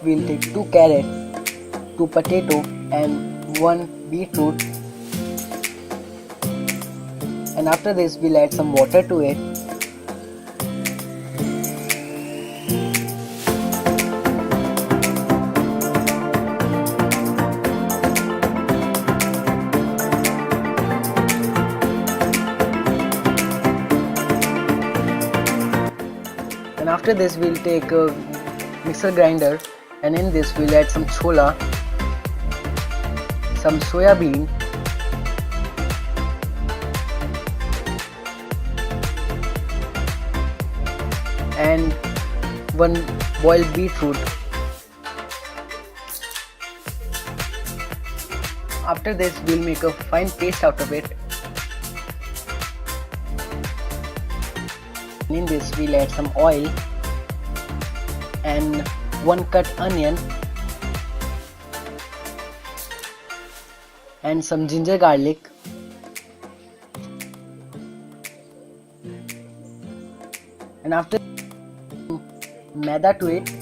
we'll take 2 carrot, 2 potato and 1 beetroot, and after this we'll add some water to it. And after this we'll take a mixer grinder, and in this we'll add some chola, some soya bean, and 1 boiled beetroot. After this we'll make a fine paste out of it. In this we'll add some oil and 1 cut onion and some ginger garlic, and after maida to it.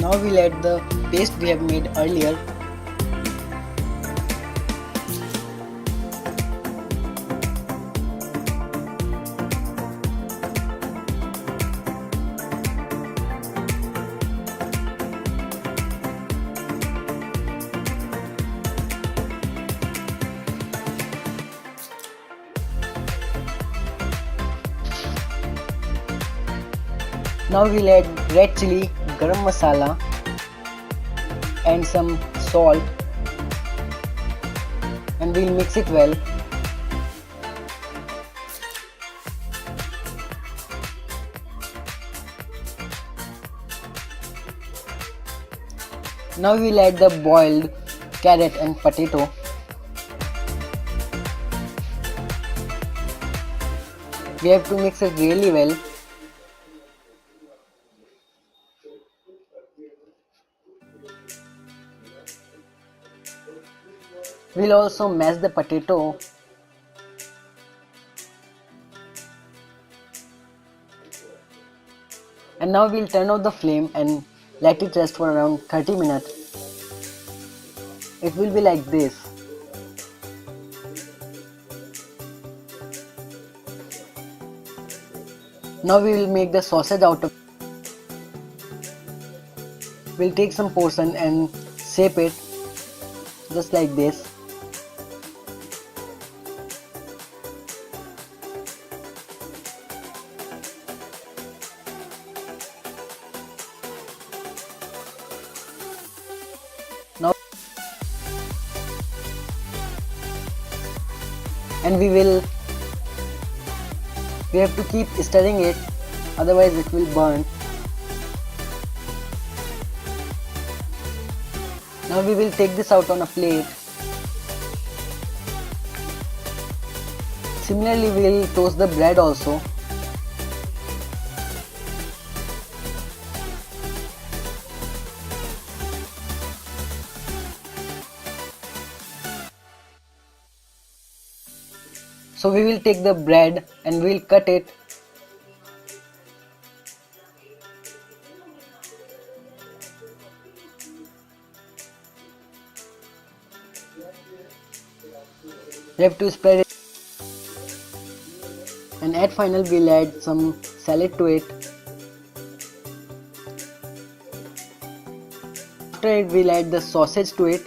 Now we'll add the paste we have made earlier. Now we'll add red chili, garam masala and some salt, and we'll mix it well. Now we'll add the boiled carrot and potato. We have to mix it really well. We'll also mash the potato. And now we'll turn off the flame and let it rest for around 30 minutes. It will be like this. Now we will make the sausage out of. We'll take some portion and shape it just like this. Now and we have to keep stirring it, otherwise it will burn. Now we will take this out on a plate. Similarly we will toast the bread also. So we will take the bread and we will cut it. We have to spread it, and at final we'll add some salad to it. After it we'll add the sausage to it.